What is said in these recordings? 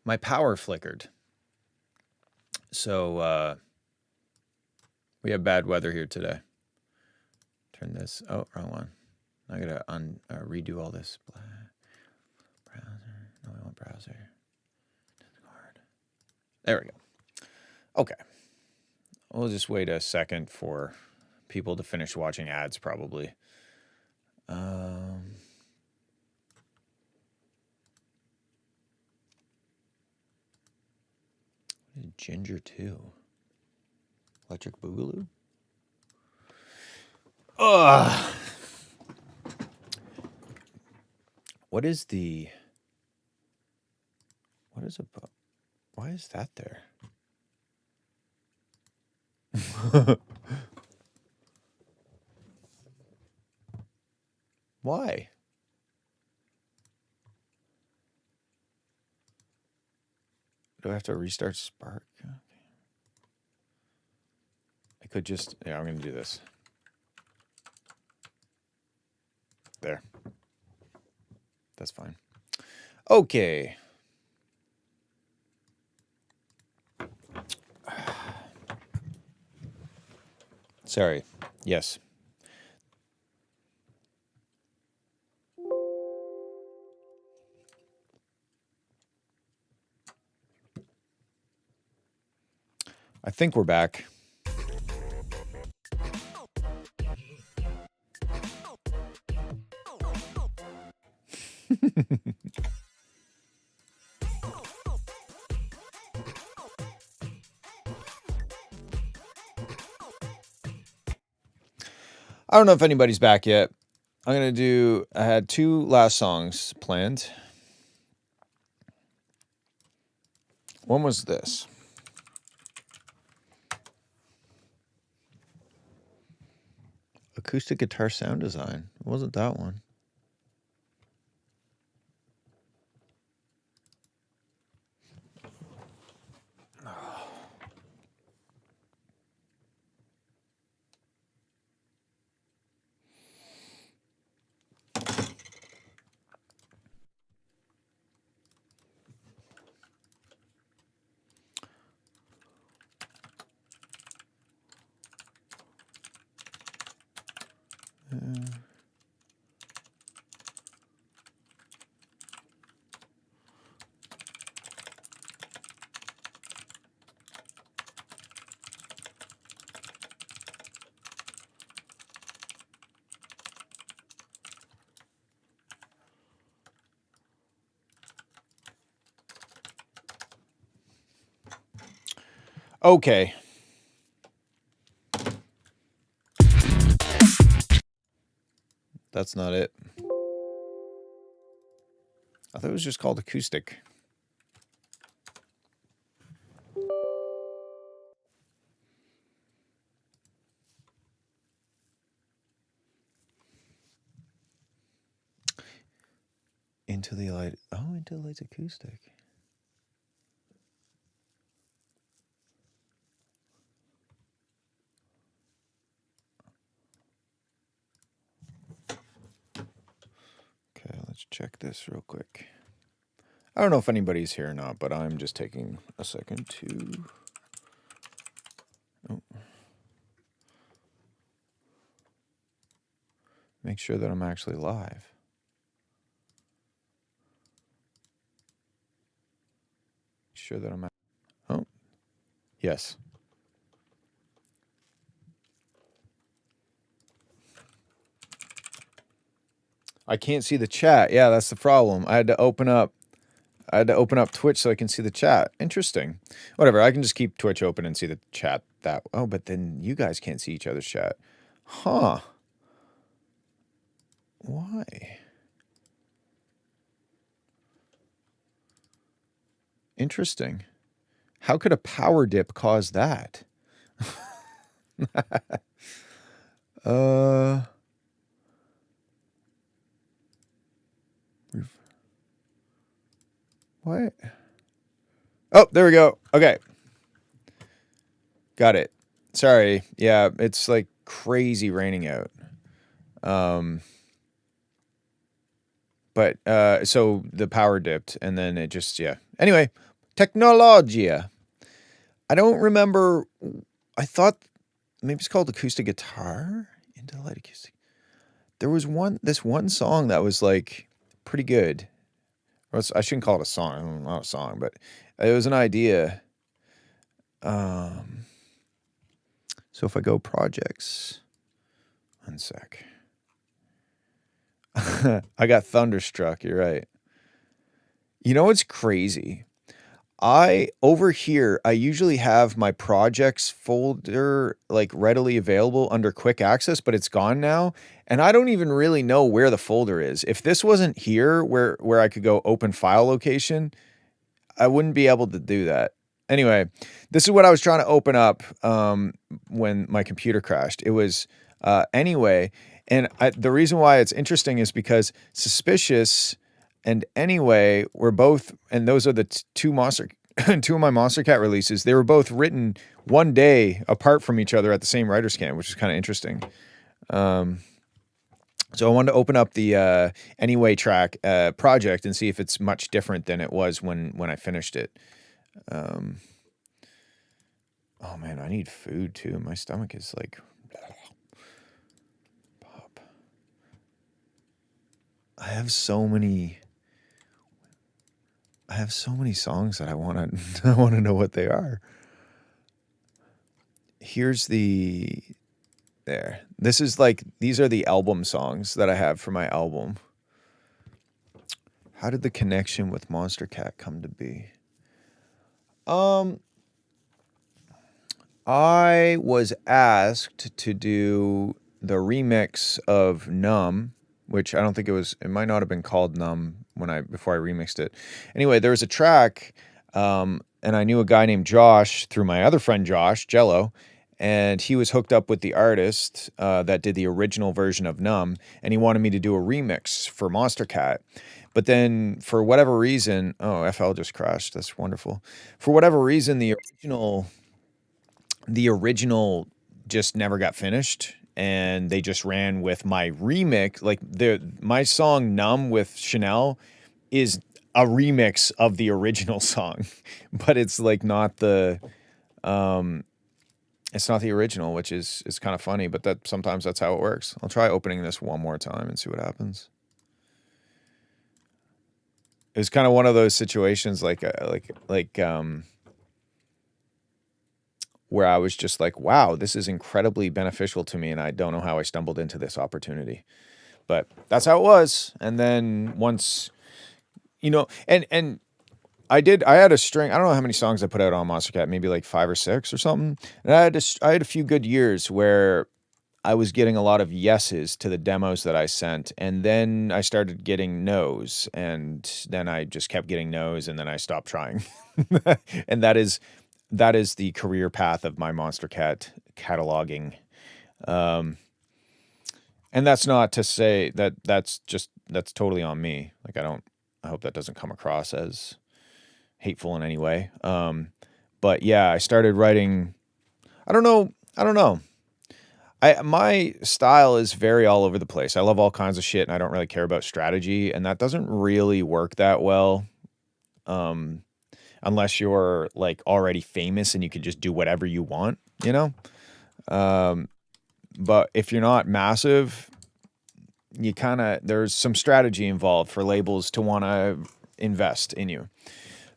my power flickered. So we have bad weather here today. Turn this. Oh, wrong one. I gotta redo all this. Browser. No, I want browser. Discord. There we go. Okay. We'll just wait a second for people to finish watching ads, probably. Ginger 2. Electric Boogaloo? Ugh. What is the... What is a... Why is that there? Why? Do I have to restart Spark? Okay. I could just... Yeah, I'm going to do this. There. That's fine. Okay. Sorry. Yes. I think we're back. I don't know if anybody's back yet. I'm going to do... I had 2 last songs planned. One was this. Acoustic guitar sound design. It wasn't that one. Okay. That's not it. I thought it was just called acoustic. Into the Light. Oh, Into the Light's acoustic. Okay, let's check this real quick. I don't know if anybody's here or not, but I'm just taking a second to... make sure that I'm actually live. Sure that I'm... Oh, yes. I can't see the chat. Yeah, that's the problem. I had to open up Twitch so I can see the chat. Interesting. Whatever, I can just keep Twitch open and see the chat that... Oh, but then you guys can't see each other's chat. Huh. Why? Interesting. How could a power dip cause that? What? Oh, there we go. Okay. Got it. Sorry. Yeah, it's like crazy raining out. But so the power dipped and then it just, yeah. Anyway, Technologia. I don't remember. I thought maybe it's called acoustic guitar. Into light acoustic. There was this one song that was like pretty good. I shouldn't call it a song. Not a song, but it was an idea. So if I go projects, one sec. I got thunderstruck. You're right. You know what's crazy? Over here, I usually have my projects folder like readily available under quick access, but it's gone now. And I don't even really know where the folder is. If this wasn't here where I could go open file location, I wouldn't be able to do that. Anyway, this is what I was trying to open up when my computer crashed. It was anyway. And the reason why it's interesting is because Suspicious and Anyway were both, and those are the two of my Monster Cat releases. They were both written one day apart from each other at the same writer's camp, which is kind of interesting. So I wanted to open up the Anyway track project and see if it's much different than it was when I finished it. Oh man, I need food too. My stomach is like pop. I have so many songs that I want to know what they are. Here's there. This is like, these are the album songs that I have for my album. How did the connection with Monster Cat come to be? I was asked to do the remix of Numb, which I don't think it might not have been called Numb before I remixed it. Anyway, there was a track, and I knew a guy named Josh through my other friend Josh, Jello, and he was hooked up with the artist that did the original version of Numb, and he wanted me to do a remix for Monster Cat. But then for whatever reason, FL just crashed. That's wonderful. For whatever reason, the original just never got finished, and they just ran with my remix. Like my song Numb with Chanel is a remix of the original song, but it's like not the original, which is kind of funny, but sometimes that's how it works. I'll try opening this one more time and see what happens. It was kind of one of those situations like where I was just like, wow, this is incredibly beneficial to me, and I don't know how I stumbled into this opportunity. But that's how it was. And then once, and I had a string. I don't know how many songs I put out on Monster Cat, maybe like 5 or 6 or something. And I had a few good years where I was getting a lot of yeses to the demos that I sent, and then I started getting no's, and then I just kept getting no's, and then I stopped trying. And that is the career path of my Monster Cat cataloging. And that's not to say that that's totally on me. Like I hope that doesn't come across as hateful in any way. But yeah, I started writing, I don't know. My style is very all over the place. I love all kinds of shit, and I don't really care about strategy, and that doesn't really work that well. Unless you're like already famous and you can just do whatever you want, but if you're not massive, there's some strategy involved for labels to want to invest in you.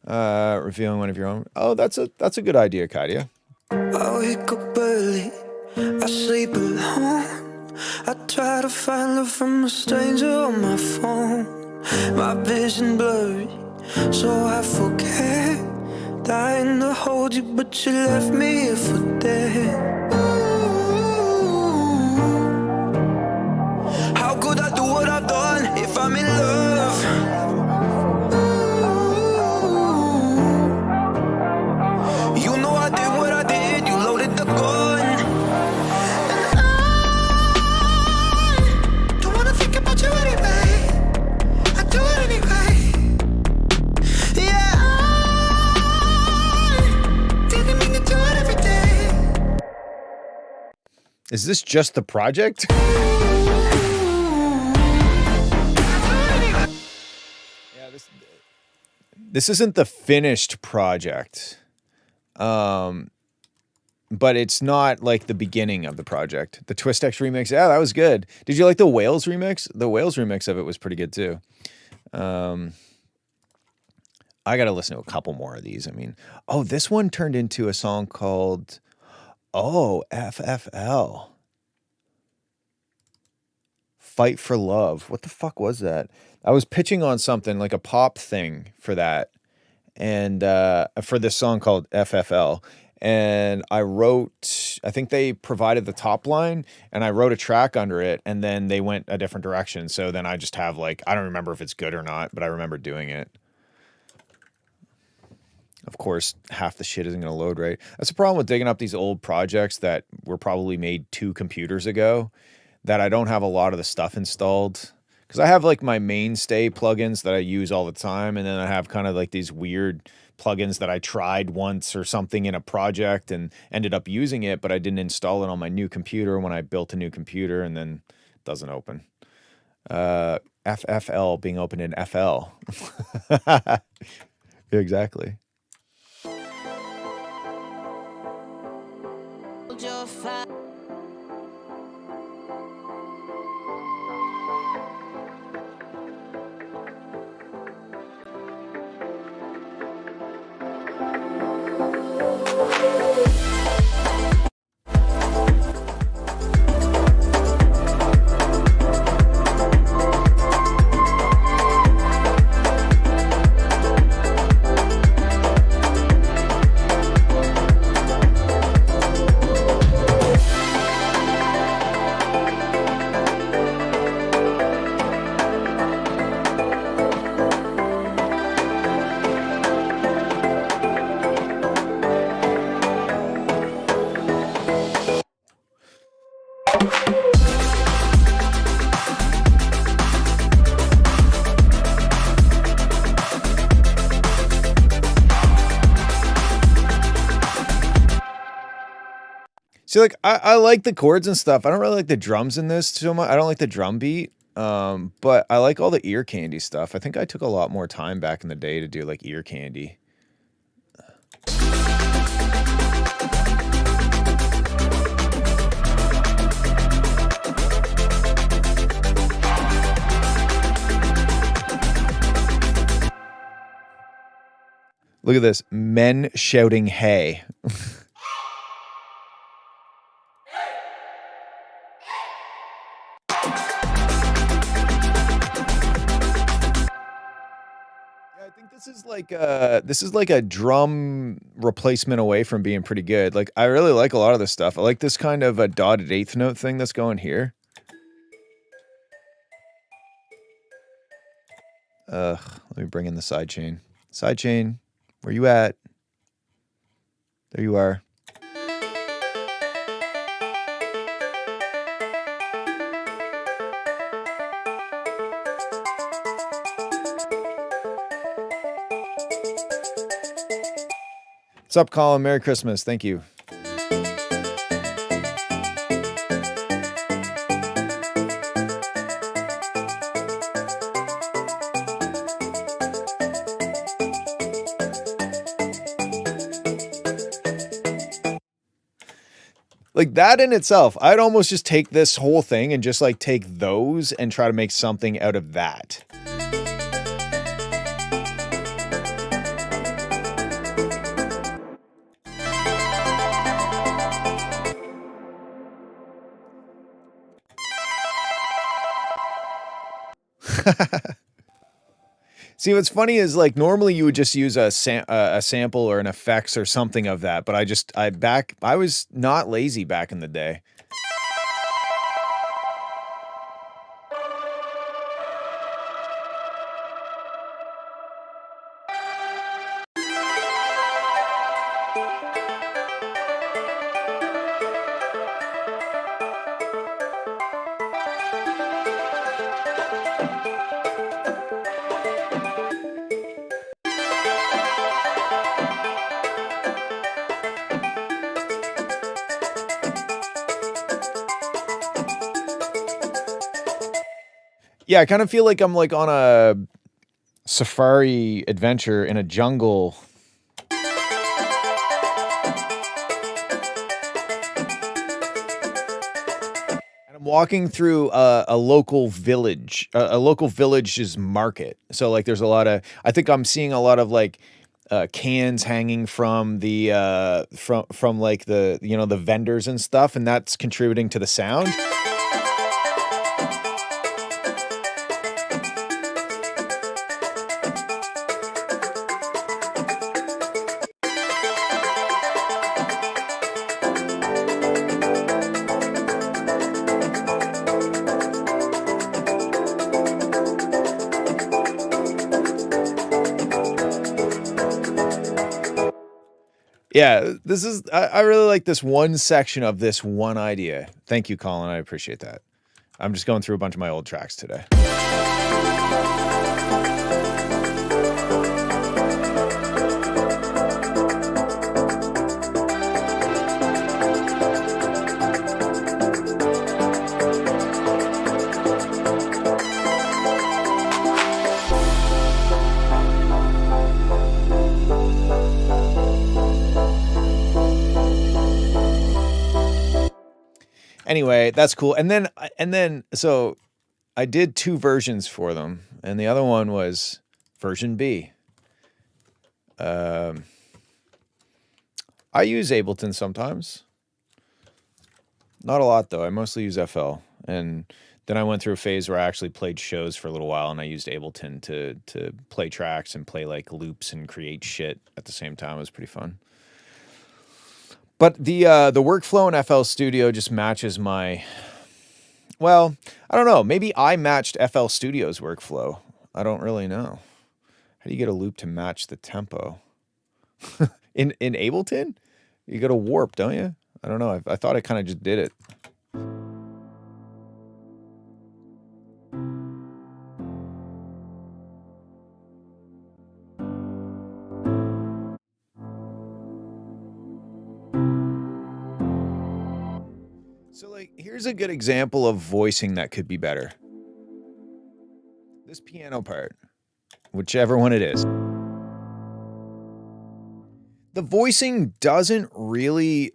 Revealing one of your own. Oh, that's a good idea, Kadia. I wake up early, I sleep alone. I try to find love from a stranger on my phone. My vision blurry, so I forget. Dying to hold you, but you left me here for dead. How could I do what I've done if I'm in love? You know I did what I did, you loaded the gun. And I don't wanna think about you anyway. I do it anyway. Yeah, I didn't mean to do it every day. Is this just the project? This isn't the finished project. But it's not like the beginning of the project. The Twistex remix, yeah, that was good. Did you like the Wales remix? The Wales remix of it was pretty good too. I got to listen to a couple more of these. I mean, oh, this one turned into a song called, FFL. Fight for Love. What the fuck was that? I was pitching on something like a pop thing for that. And for this song called FFL. And I think they provided the top line and I wrote a track under it and then they went a different direction. So then I just have like, I don't remember if it's good or not, but I remember doing it. Of course, half the shit isn't going to load right. That's the problem with digging up these old projects that were probably made 2 computers ago, that I don't have a lot of the stuff installed. Because I have like my mainstay plugins that I use all the time, and then I have kind of like these weird plugins that I tried once or something in a project and ended up using it, but I didn't install it on my new computer when I built a new computer, and then it doesn't open. FFL being opened in FL. Exactly. See, like, I like the chords and stuff. I don't really like the drums in this so much. I don't like the drum beat. But I like all the ear candy stuff. I think I took a lot more time back in the day to do like ear candy. Look at this. Men shouting hey. This is like a drum replacement away from being pretty good. Like, I really like a lot of this stuff. I like this kind of a dotted eighth note thing that's going here. Let me bring in the sidechain. Sidechain, where you at? There you are. What's up, Colin? Merry Christmas. Thank you. Like, that in itself, I'd almost just take this whole thing and just like take those and try to make something out of that. See, what's funny is like normally you would just use a sample or an effects or something of that, but I was not lazy back in the day. Yeah, I kind of feel like I'm like on safari adventure in a jungle. Walking through a local village, a local village's market. So like there's a lot of, I think I'm seeing a lot of like cans hanging from the from like the, you know, the vendors and stuff, and that's contributing to the sound. Yeah, this is, I really like this one section of this one idea. Thank you, Colin. I appreciate that. I'm just going through a bunch of my old tracks today. Anyway, that's cool. And then, so I did 2 versions for them, and the other one was version B. I use Ableton sometimes. Not a lot, though. I mostly use FL. And then I went through a phase where I actually played shows for a little while, and I used Ableton to play tracks and play like loops and create shit at the same time. It was pretty fun. But the workflow in FL Studio just matches my, well, I don't know. Maybe I matched FL Studio's workflow. I don't really know. How do you get a loop to match the tempo? in Ableton? You go to warp, don't you? I don't know. I thought I kind of just did it. So, like, here's a good example of voicing that could be better. This piano part, whichever one it is. The voicing doesn't really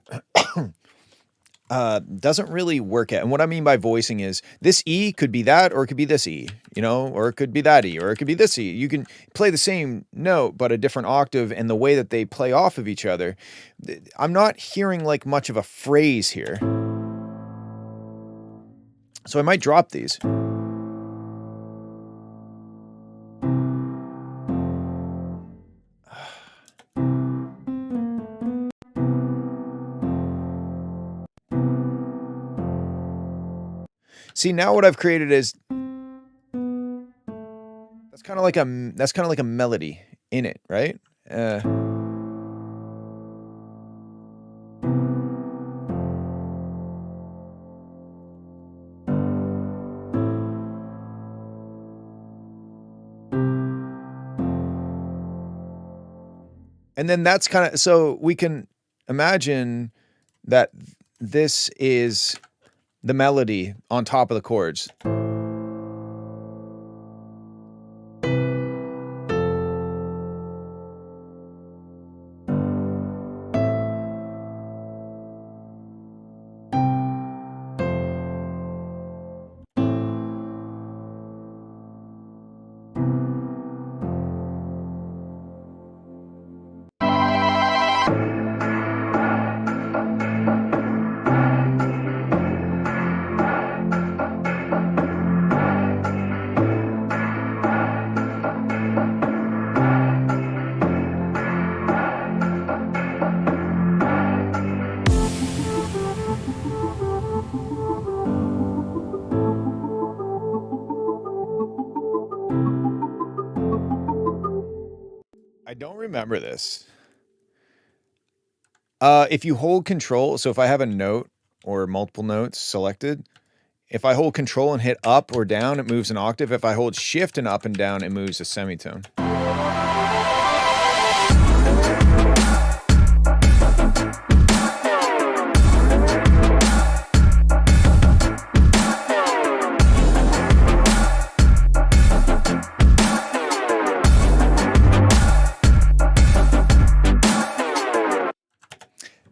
work out. And what I mean by voicing is this E could be that, or it could be this E, you know, or it could be that E, or it could be this E. You can play the same note, but a different octave, and the way that they play off of each other. I'm not hearing like much of a phrase here. So I might drop these. See, now what I've created is that's kind of like a melody in it, right? And then that's kind of, so we can imagine that this is the melody on top of the chords. I don't remember this. If you hold control, so if I have a note or multiple notes selected, if I hold control and hit up or down, it moves an octave. If I hold shift and up and down, it moves a semitone.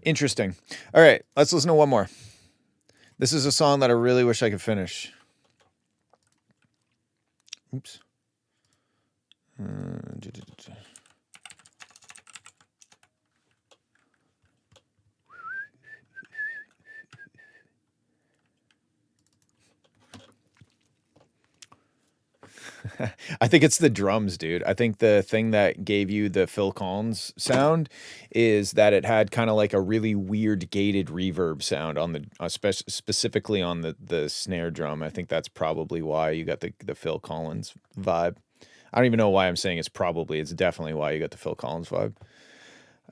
Interesting. All right, let's listen to one more. This is a song that I really wish I could finish. Oops. I think it's the drums, dude. I think the thing that gave you the Phil Collins sound is that it had kind of like a really weird gated reverb sound on the specifically on the snare drum. I think that's probably why you got the Phil Collins vibe. I don't even know why I'm saying it's probably. It's definitely why you got the Phil Collins vibe.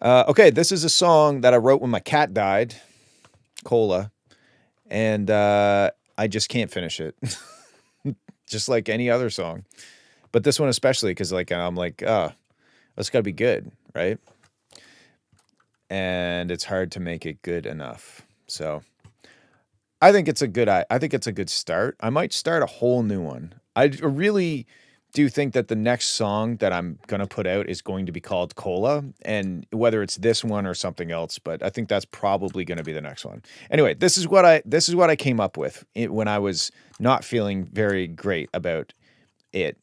Okay, this is a song that I wrote when my cat died, Cola, and I just can't finish it. Just like any other song. But this one especially, because like I'm like, it's gotta be good, right? And it's hard to make it good enough. So I think it's a good start. I might start a whole new one. I really do think that the next song that I'm gonna put out is going to be called Cola, and whether it's this one or something else, but I think that's probably gonna be the next one. Anyway, this is what I came up with when I was not feeling very great about it.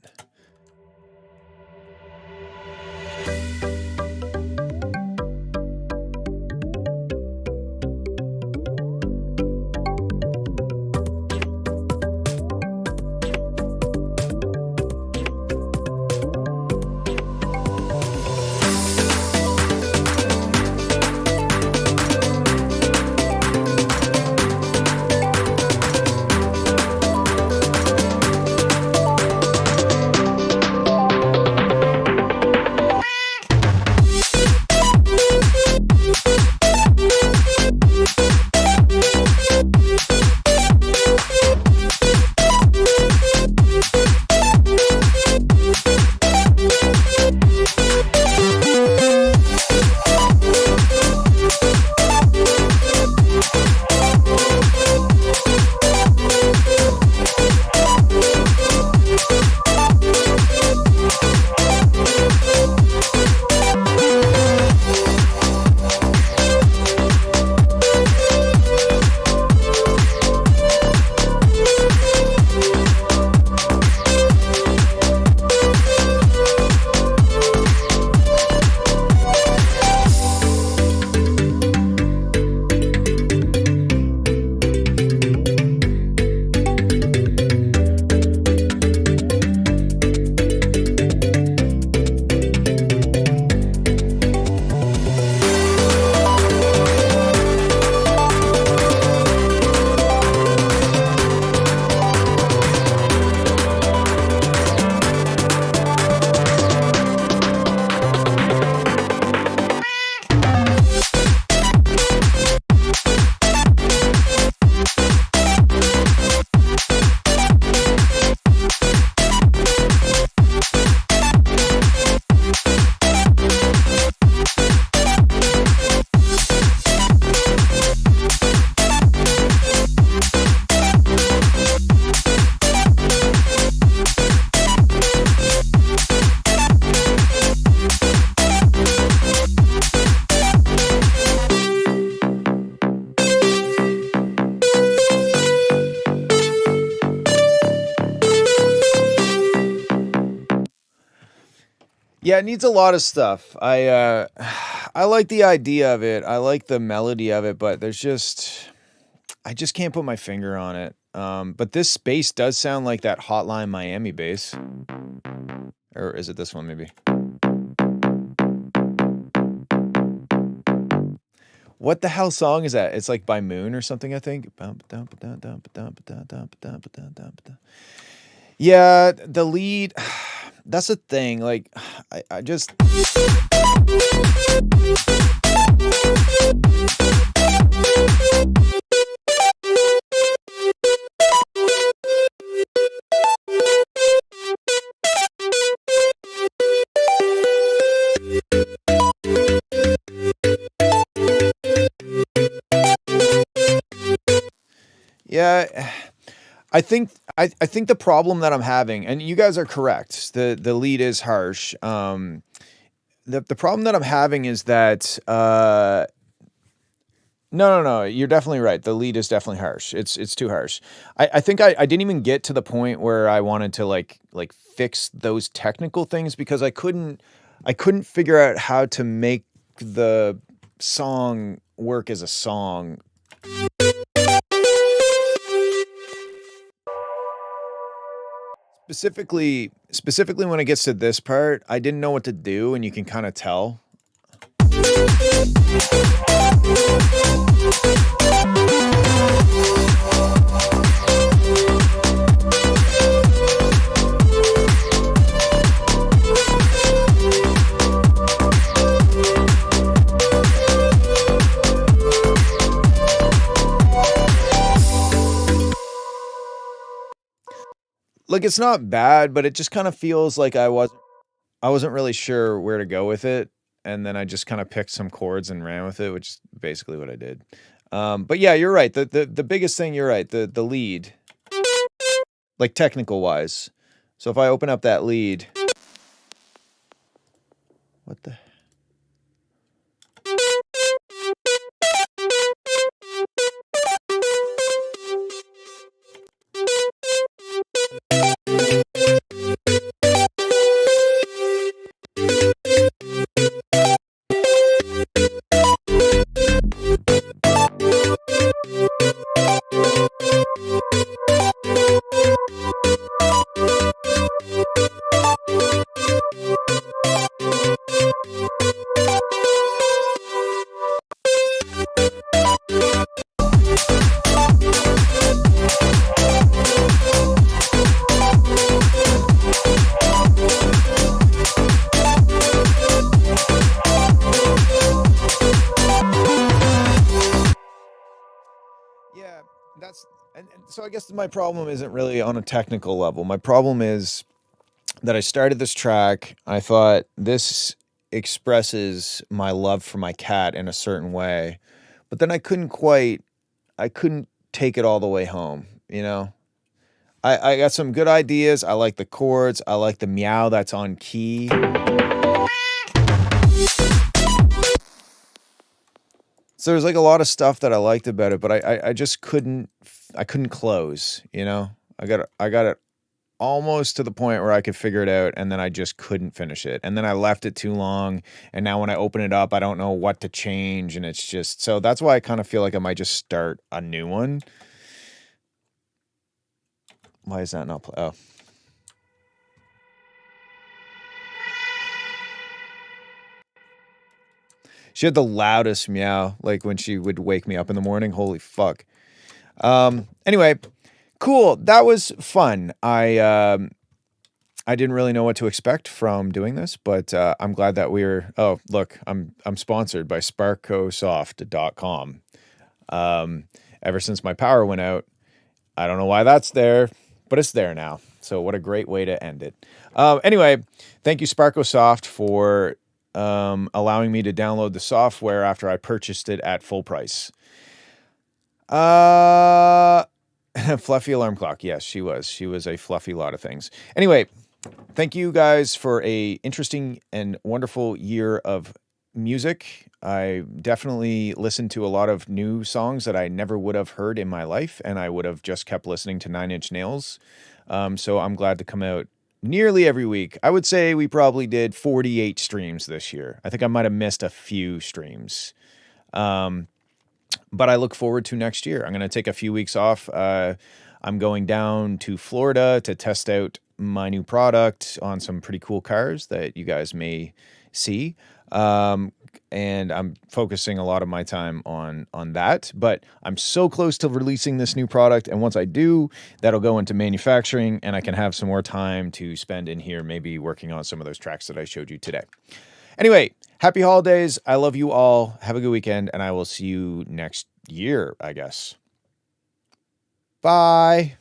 Yeah, it needs a lot of stuff. I like the idea of it. I like the melody of it, but I just can't put my finger on it. But this bass does sound like that Hotline Miami bass. Or is it this one maybe? What the hell song is that? It's like by Moon or something, I think. Yeah, the lead. That's the thing. Like, I just. Yeah, I think the problem that I'm having, and you guys are correct, the lead is harsh. The problem that I'm having is that No. You're definitely right. The lead is definitely harsh. It's too harsh. I think I didn't even get to the point where I wanted to like fix those technical things because I couldn't figure out how to make the song work as a song. Specifically when it gets to this part, I didn't know what to do, and you can kind of tell. Like it's not bad, but it just kind of feels like I wasn't really sure where to go with it, and then I just kind of picked some chords and ran with it, which is basically what I did. But yeah, you're right. The biggest thing, you're right. The lead, like technical wise. So if I open up that lead, what the? Yeah, that's and so I guess my problem isn't really on a technical level. My problem is that I started this track. I thought this expresses my love for my cat in a certain way, but then I couldn't take it all the way home, you know? I got some good ideas. I like the chords. I like the meow that's on key. So there's like a lot of stuff that I liked about it, but I just couldn't close, you know? I got it almost to the point where I could figure it out, and then I just couldn't finish it. And then I left it too long, and now when I open it up, I don't know what to change, and it's just so that's why I kind of feel like I might just start a new one. Why is that not play? Oh. She had the loudest meow, like when she would wake me up in the morning. Holy fuck. Anyway, cool. That was fun. I didn't really know what to expect from doing this, but I'm glad that we're. Oh, look, I'm sponsored by sparkosoft.com. Ever since my power went out, I don't know why that's there, but it's there now. So what a great way to end it. Anyway, thank you Sparkosoft for allowing me to download the software after I purchased it at full price. Fluffy alarm clock. Yes, she was. She was a fluffy lot of things. Anyway, thank you guys for a interesting and wonderful year of music. I definitely listened to a lot of new songs that I never would have heard in my life, and I would have just kept listening to Nine Inch Nails. So I'm glad to come out nearly every week. I would say we probably did 48 streams this year. I think I might have missed a few streams. But I look forward to next year. I'm going to take a few weeks off. I'm going down to Florida to test out my new product on some pretty cool cars that you guys may see. And I'm focusing a lot of my time on that. But I'm so close to releasing this new product, and once I do, that'll go into manufacturing, and I can have some more time to spend in here, maybe working on some of those tracks that I showed you today. Anyway, happy holidays. I love you all. Have a good weekend, and I will see you next year, I guess. Bye.